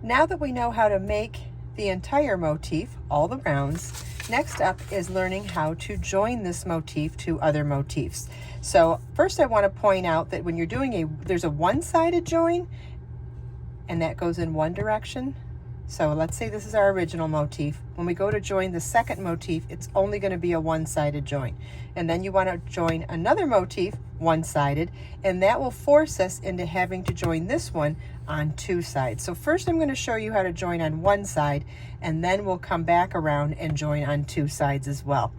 Now that we know how to make the entire motif, all the rounds, next up is learning how to join this motif to other motifs. So first I want to point out that when you're doing there's a one-sided join, and that goes in one direction. So let's say this is our original motif. When we go to join the second motif, it's only going to be a one-sided join. And then you want to join another motif, one-sided, and that will force us into having to join this one on two sides. So first I'm going to show you how to join on one side, and then we'll come back around and join on two sides as well.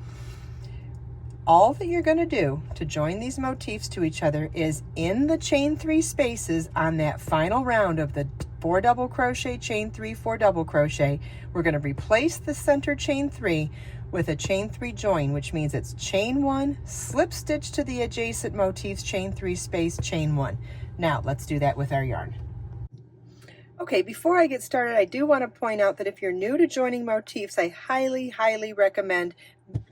All that you're going to do to join these motifs to each other is in the chain 3 spaces on that final round of the 4 double crochet, chain 3, 4 double crochet, we're going to replace the center chain 3 with a chain 3 join, which means it's chain 1, slip stitch to the adjacent motifs, chain 3 space, chain 1. Now let's do that with our yarn. Okay, before I get started, I do want to point out that if you're new to joining motifs, I highly recommend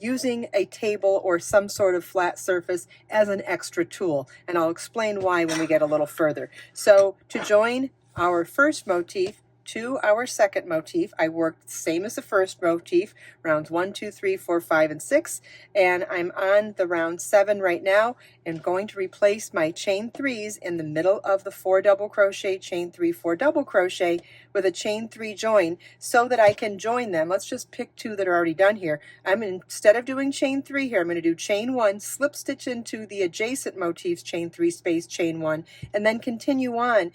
using a table or some sort of flat surface as an extra tool, and I'll explain why when we get a little further. So to join our first motif to our second motif, I worked the same as the first motif, rounds 1, 2, 3, 4, 5, and 6, and I'm on the round 7 right now, and going to replace my chain 3s in the middle of the 4 double crochet, chain 3, 4 double crochet with a chain 3 join so that I can join them. Let's just pick 2 that are already done here. Instead of doing chain 3 here, I'm going to do chain 1, slip stitch into the adjacent motifs, chain 3 space, chain 1, and then continue on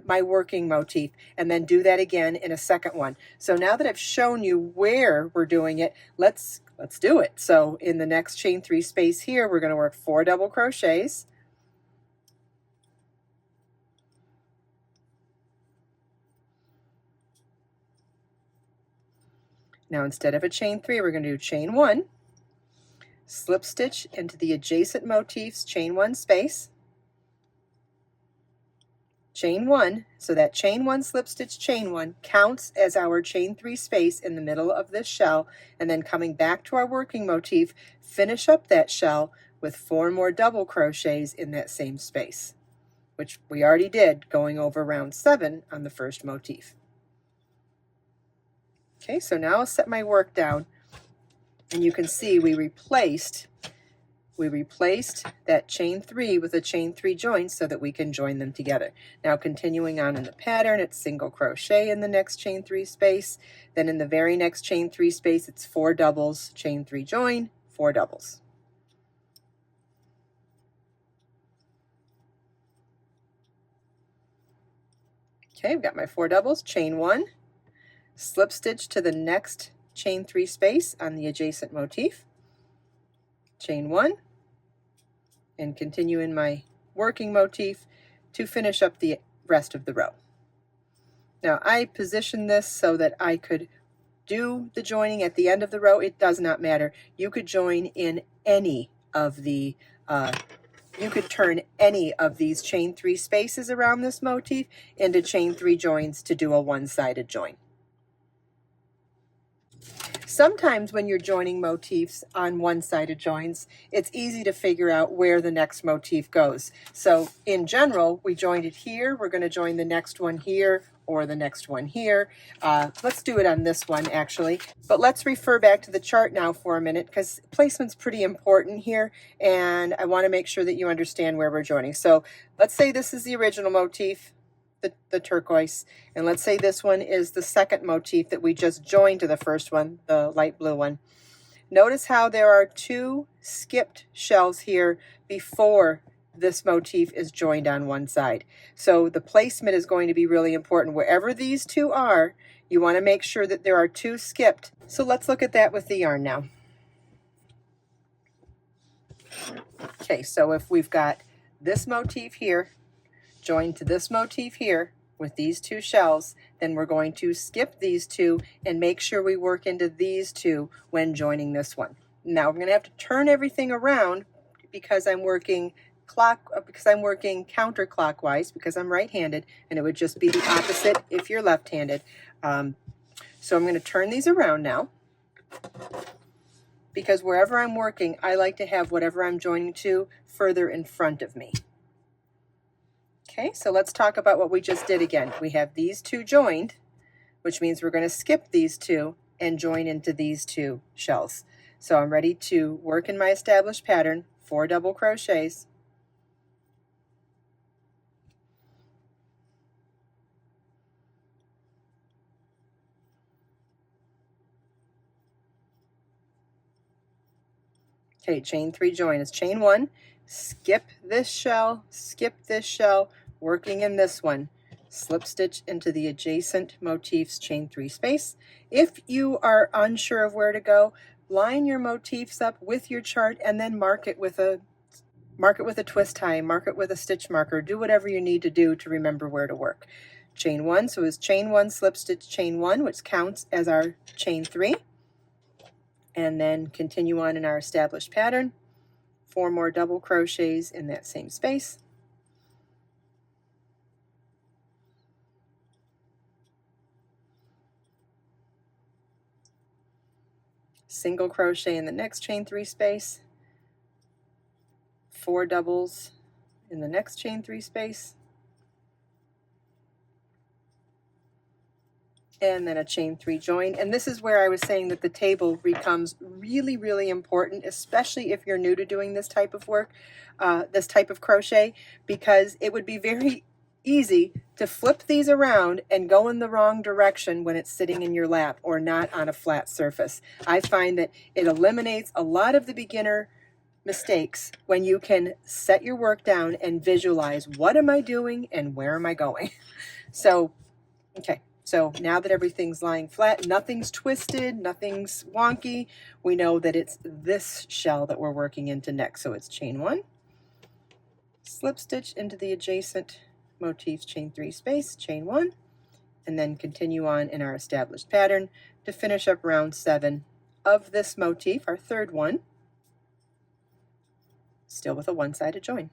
my working motif, and then do that again in a second one. So now that I've shown you where we're doing it, let's do it. So in the next chain 3 space here, we're going to work 4 double crochets. Now instead of a chain 3, we're going to do chain 1, slip stitch into the adjacent motifs, chain 1 space, chain 1, so that chain 1 slip stitch chain 1 counts as our chain 3 space in the middle of this shell, and then coming back to our working motif, finish up that shell with 4 more double crochets in that same space, which we already did going over round 7 on the first motif. Okay, so now I'll set my work down, and you can see we replaced that chain 3 with a chain 3 join so that we can join them together. Now continuing on in the pattern, it's single crochet in the next chain 3 space. Then in the very next chain 3 space, it's 4 doubles, chain 3 join, 4 doubles. Okay, I've got my 4 doubles, chain 1, slip stitch to the next chain 3 space on the adjacent motif, chain 1, and continue in my working motif to finish up the rest of the row. Now I positioned this so that I could do the joining at the end of the row. It does not matter. You could join in any of the you could turn any of these chain 3 spaces around this motif into chain 3 joins to do a one-sided join. Sometimes when you're joining motifs on one-sided joins, it's easy to figure out where the next motif goes. So in general, we joined it here. We're going to join the next one here or the next one here. Let's do it on this one actually. But let's refer back to the chart now for a minute because placement's pretty important here, and I want to make sure that you understand where we're joining. So let's say this is the original motif, the turquoise, and let's say this one is the second motif that we just joined to the first one, the light blue one. Notice how there are 2 skipped shells here before this motif is joined on one side. So the placement is going to be really important. Wherever these 2 are, you want to make sure that there are 2 skipped. So let's look at that with the yarn now. Okay, so if we've got this motif here joined to this motif here with these 2 shells, then we're going to skip these 2 and make sure we work into these 2 when joining this one. Now we're going to have to turn everything around because I'm working counterclockwise because I'm right-handed, and it would just be the opposite if you're left-handed. So I'm going to turn these around now because wherever I'm working, I like to have whatever I'm joining to further in front of me. Okay, so let's talk about what we just did again. We have these 2 joined, which means we're going to skip these two and join into these two shells. So I'm ready to work in my established pattern, 4 double crochets. Okay, chain 3 join is chain 1, skip this shell, working in this one, slip stitch into the adjacent motifs, chain 3 space. If you are unsure of where to go, line your motifs up with your chart and then mark it with a twist tie, mark it with a stitch marker, do whatever you need to do to remember where to work. Chain 1, so it's chain 1, slip stitch, chain 1, which counts as our chain 3. And then continue on in our established pattern, 4 more double crochets in that same space. Single crochet in the next chain 3 space, 4 doubles in the next chain 3 space, and then a chain 3 join. And this is where I was saying that the table becomes really, really important, especially if you're new to doing this type of work, this type of crochet, because it would be very easy to flip these around and go in the wrong direction when it's sitting in your lap or not on a flat surface. I find that it eliminates a lot of the beginner mistakes when you can set your work down and visualize, what am I doing and where am I going? So, okay. So now that everything's lying flat, nothing's twisted, nothing's wonky, we know that it's this shell that we're working into next. So it's chain 1, slip stitch into the adjacent motifs, chain 3 space, chain 1, and then continue on in our established pattern to finish up round 7 of this motif, our third one, still with a one-sided join.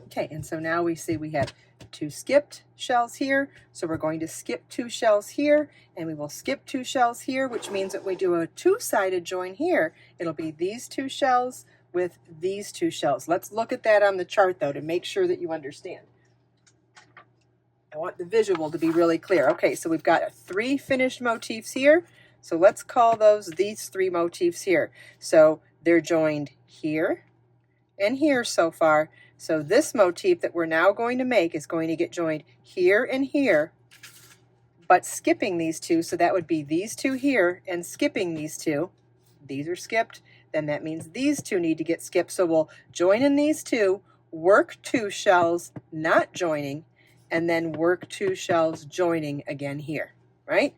Okay, and so now we see we have 2 skipped shells here, so we're going to skip 2 shells here, and we will skip 2 shells here, which means that we do a 2-sided join here. It'll be these 2 shells with these 2 shells. Let's look at that on the chart though to make sure that you understand. I want the visual to be really clear. Okay, so we've got 3 finished motifs here, so let's call those these 3 motifs here. So they're joined here and here so far. So this motif that we're now going to make is going to get joined here and here, but skipping these 2, so that would be these 2 here and skipping these 2. These are skipped, then that means these 2 need to get skipped. So we'll join in these 2, work 2 shells, not joining, and then work 2 shells joining again here, right?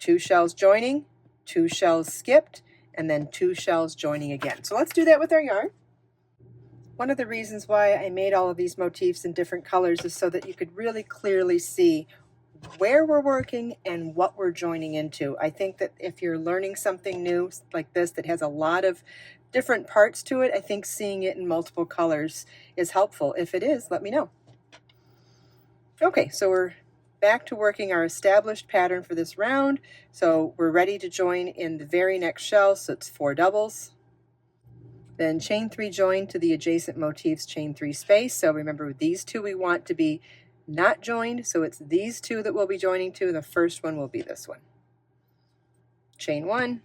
2 shells joining, 2 shells skipped, and then 2 shells joining again. So let's do that with our yarn. One of the reasons why I made all of these motifs in different colors is so that you could really clearly see where we're working and what we're joining into. I think that if you're learning something new like this that has a lot of different parts to it, I think seeing it in multiple colors is helpful. If it is, let me know. Okay, so we're back to working our established pattern for this round. So we're ready to join in the very next shell, so it's 4 doubles. Then chain 3 join to the adjacent motifs, chain 3 space. So remember, these 2 we want to be not joined, so it's these 2 that we'll be joining to. The first one will be this one. Chain 1,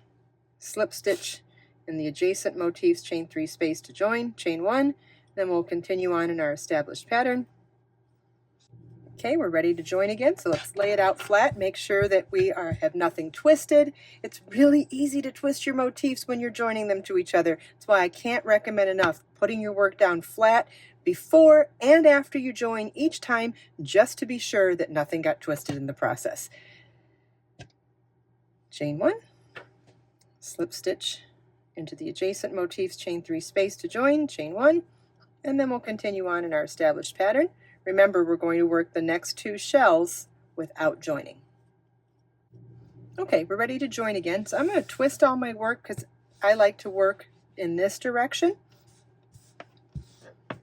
slip stitch in the adjacent motifs, chain 3 space to join, chain 1, then we'll continue on in our established pattern. Okay, we're ready to join again, so let's lay it out flat. Make sure that we have nothing twisted. It's really easy to twist your motifs when you're joining them to each other. That's why I can't recommend enough putting your work down flat before and after you join each time, just to be sure that nothing got twisted in the process. Chain 1, slip stitch into the adjacent motifs, chain 3 space to join, chain 1, and then we'll continue on in our established pattern. Remember, we're going to work the next 2 shells without joining. Okay, we're ready to join again. So I'm going to twist all my work because I like to work in this direction.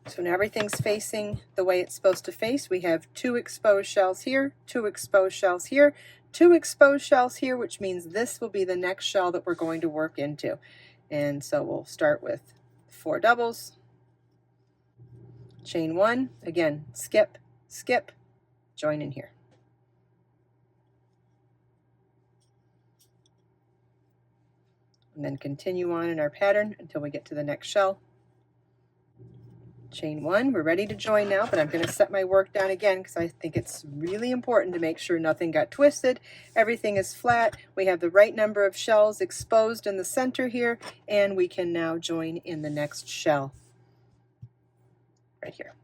So now everything's facing the way it's supposed to face. We have 2 exposed shells here, 2 exposed shells here, 2 exposed shells here, which means this will be the next shell that we're going to work into. And so we'll start with 4 doubles. Chain 1, again, skip, skip, join in here. and then continue on in our pattern until we get to the next shell. Chain 1, we're ready to join now, but I'm going to set my work down again because I think it's really important to make sure nothing got twisted, everything is flat, we have the right number of shells exposed in the center here, and we can now join in the next shell right here.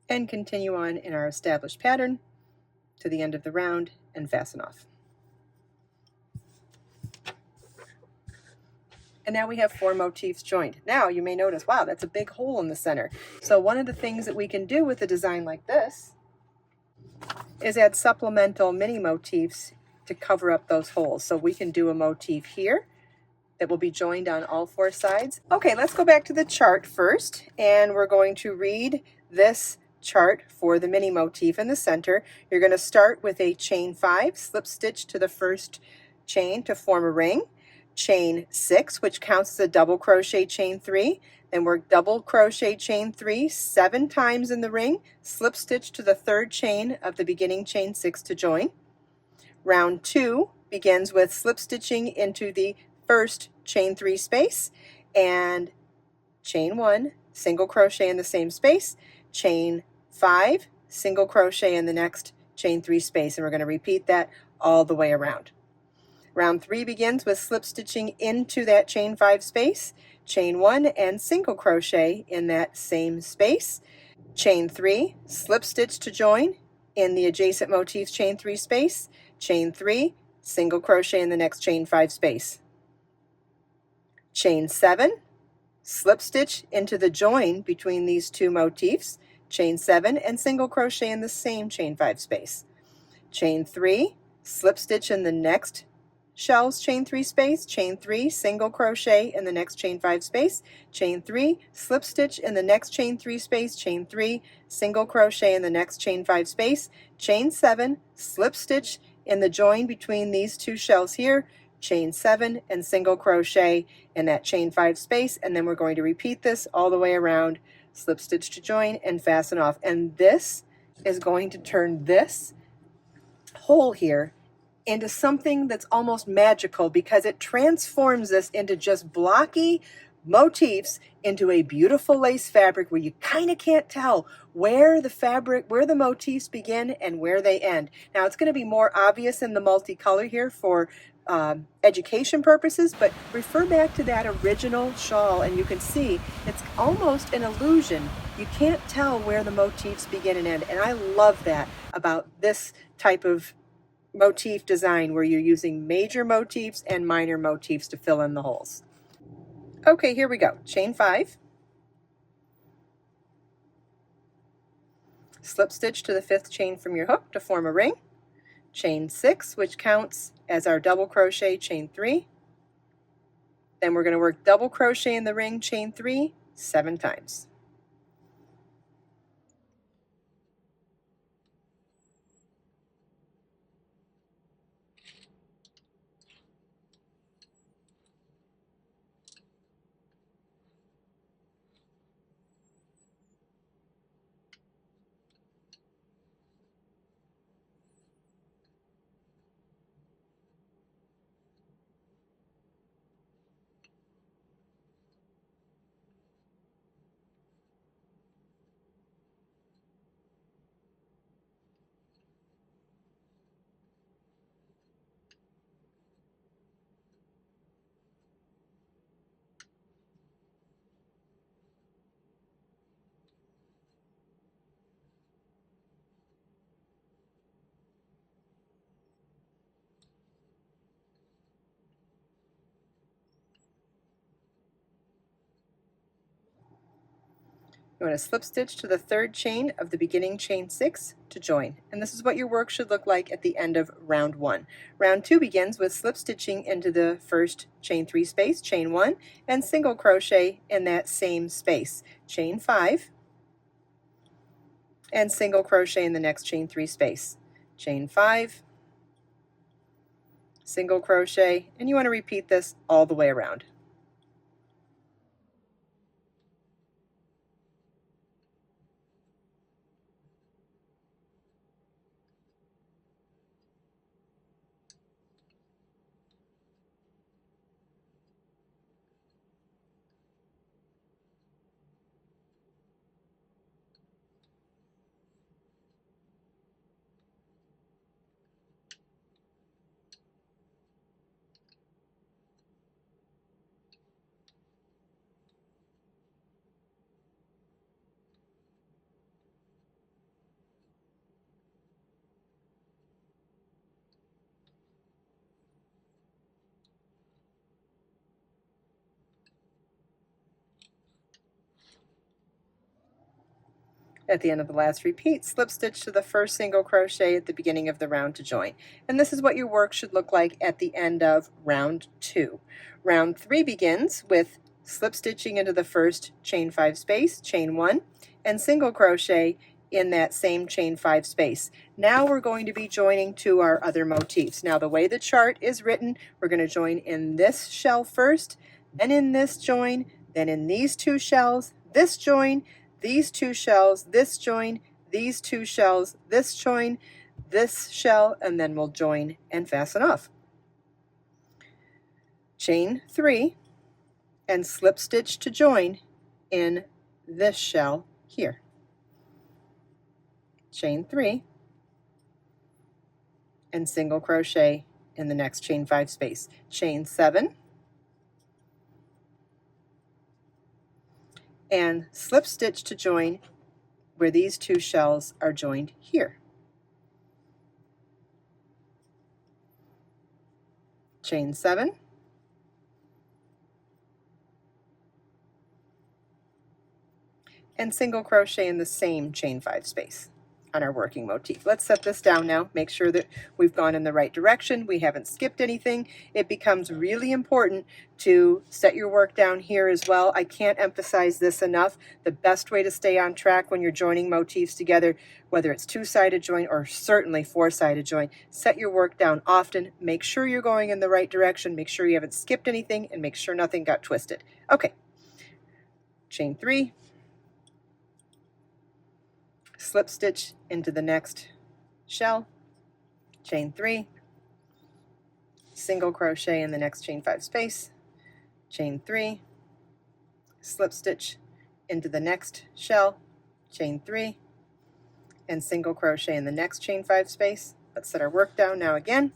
And continue on in our established pattern to the end of the round and fasten off. And now we have 4 motifs joined. Now you may notice, wow, that's a big hole in the center. So one of the things that we can do with a design like this is add supplemental mini motifs to cover up those holes. So we can do a motif here that will be joined on all 4 sides. Okay, let's go back to the chart first, and we're going to read this chart for the mini motif in the center. You're going to start with a chain 5, slip stitch to the first chain to form a ring, chain 6, which counts as a double crochet chain 3, then work double crochet chain 3 7 times in the ring, slip stitch to the third chain of the beginning chain 6 to join. Round 2 begins with slip stitching into the first chain 3 space and chain 1, single crochet in the same space, chain 5, single crochet in the next chain 3 space, and we're going to repeat that all the way around. Round 3 begins with slip stitching into that chain 5 space, chain 1 and single crochet in that same space, chain 3, slip stitch to join in the adjacent motif's chain 3 space, chain 3, single crochet in the next chain 5 space, chain 7, slip stitch into the join between these 2 motifs, chain 7 and single crochet in the same chain 5 space, chain 3, slip stitch in the next shell's chain 3 space, chain 3, single crochet in the next chain 5 space, chain 3, slip stitch in the next chain 3 space, chain 3, single crochet in the next chain 5 space, chain 7, slip stitch in the join between these 2 shells here, chain 7 and single crochet in that chain 5 space, and then we're going to repeat this all the way around, slip stitch to join and fasten off. And this is going to turn this hole here into something that's almost magical because it transforms this into just blocky motifs into a beautiful lace fabric where you kind of can't tell where the motifs begin and where they end. Now it's going to be more obvious in the multicolor here for education purposes, but refer back to that original shawl and you can see it's almost an illusion. You can't tell where the motifs begin and end, and I love that about this type of motif design where you're using major motifs and minor motifs to fill in the holes. Okay, here we go. Chain 5, slip stitch to the 5th chain from your hook to form a ring, chain 6, which counts as our double crochet, chain 3, then we're going to work double crochet in the ring, chain 3 7 times. You want to slip stitch to the 3rd chain of the beginning chain 6 to join. And this is what your work should look like at the end of round 1. Round 2 begins with slip stitching into the first chain 3 space, chain 1, and single crochet in that same space, chain 5, and single crochet in the next chain 3 space, chain 5, single crochet, and you want to repeat this all the way around. At the end of the last repeat, slip stitch to the first single crochet at the beginning of the round to join. And this is what your work should look like at the end of round 2. Round 3 begins with slip stitching into the first chain 5 space, chain 1, and single crochet in that same chain 5 space. Now we're going to be joining to our other motifs. Now the way the chart is written, we're going to join in this shell first, then in this join, then in these 2 shells, this join, these 2 shells, this join, these 2 shells, this join, this shell, and then we'll join and fasten off. Chain 3 and slip stitch to join in this shell here. Chain 3 and single crochet in the next chain 5 space. Chain 7 and slip stitch to join where these 2 shells are joined here. Chain 7 and single crochet in the same chain 5 space on our working motif. Let's set this down now, make sure that we've gone in the right direction, we haven't skipped anything. It becomes really important to set your work down here as well. I can't emphasize this enough. The best way to stay on track when you're joining motifs together, whether it's 2-sided join or certainly 4-sided join, set your work down often, make sure you're going in the right direction, make sure you haven't skipped anything, and make sure nothing got twisted. Okay, chain 3, slip stitch into the next shell, chain 3, single crochet in the next chain 5 space, chain 3, slip stitch into the next shell, chain 3, and single crochet in the next chain 5 space. Let's set our work down now again.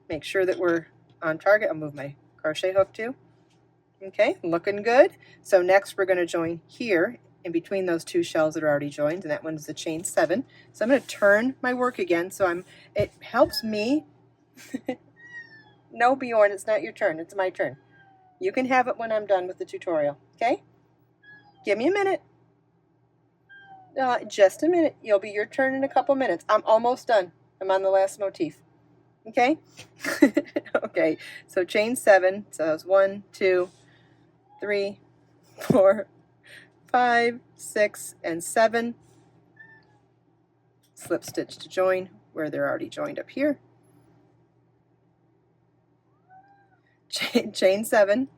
Make sure that we're on target. I'll move my crochet hook too. Okay, looking good. So next we're going to join here in between those 2 shells that are already joined, and that one's the chain 7. So I'm going to turn my work again, so it helps me. No, Bjorn, it's not your turn, it's my turn. You can have it when I'm done with the tutorial, okay? Give me a minute. Just a minute. It'll be your turn in a couple minutes. I'm almost done. I'm on the last motif, okay? Okay, so chain 7, so that was 1, 2, 3, 4, 5, 6, and 7. Slip stitch to join where they're already joined up here. Chain 7.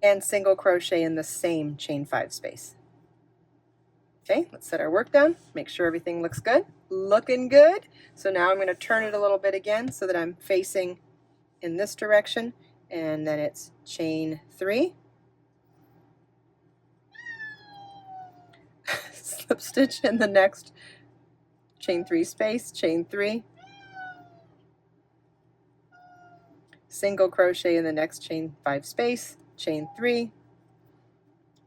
And single crochet in the same chain 5 space. Okay, let's set our work down, make sure everything looks good. Looking good. So now I'm going to turn it a little bit again so that I'm facing in this direction, and then it's chain 3, slip stitch in the next chain 3 space, chain 3, single crochet in the next chain 5 space, chain 3,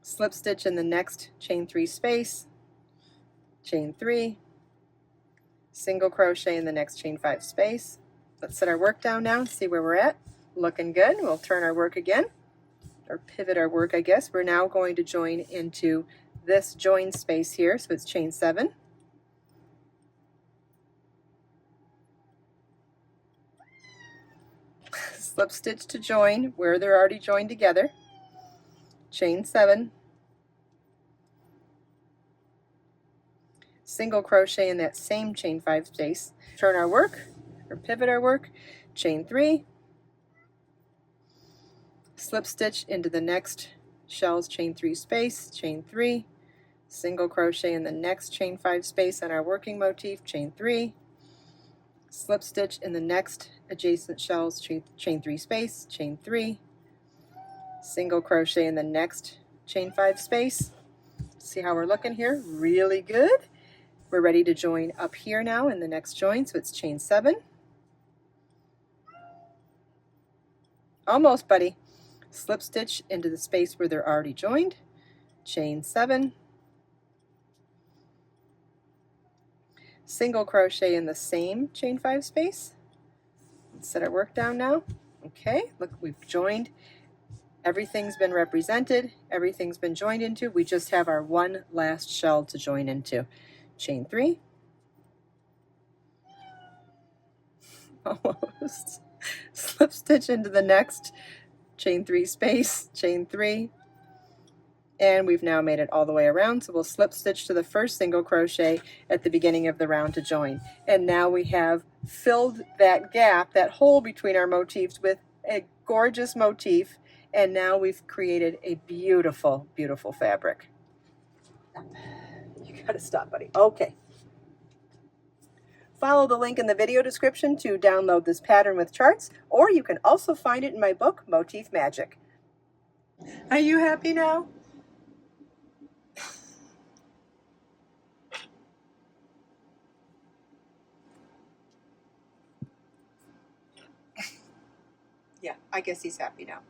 slip stitch in the next chain 3 space, chain 3, single crochet in the next chain 5 space. Let's set our work down now, see where we're at. Looking good. We'll turn our work again, or pivot our work, I guess. We're now going to join into this join space here, so it's chain 7. Slip stitch to join where they're already joined together, chain 7, single crochet in that same chain 5 space. Turn our work, or pivot our work, chain 3, slip stitch into the next shell's chain 3 space, chain 3, single crochet in the next chain 5 space on our working motif, chain 3, slip stitch in the next adjacent shell's chain 3 space, chain 3, single crochet in the next chain 5 space. See how we're looking here? Really good. We're ready to join up here now in the next join, so it's chain 7. Almost, buddy. Slip stitch into the space where they're already joined, chain 7, single crochet in the same chain 5 space. Let's set our work down now. Okay, look, we've joined Everything's been represented, everything's been joined into. We just have our one last shell to join into. Chain 3. Almost. Slip stitch into the next, chain 3 space, chain 3, and we've now made it all the way around. So we'll slip stitch to the first single crochet at the beginning of the round to join. And now we have filled that gap, that hole between our motifs, with a gorgeous motif, and now we've created a beautiful, beautiful fabric. You gotta stop, buddy. Okay. Follow the link in the video description to download this pattern with charts, or you can also find it in my book, Motif Magic. Are you happy now? Yeah, I guess he's happy now.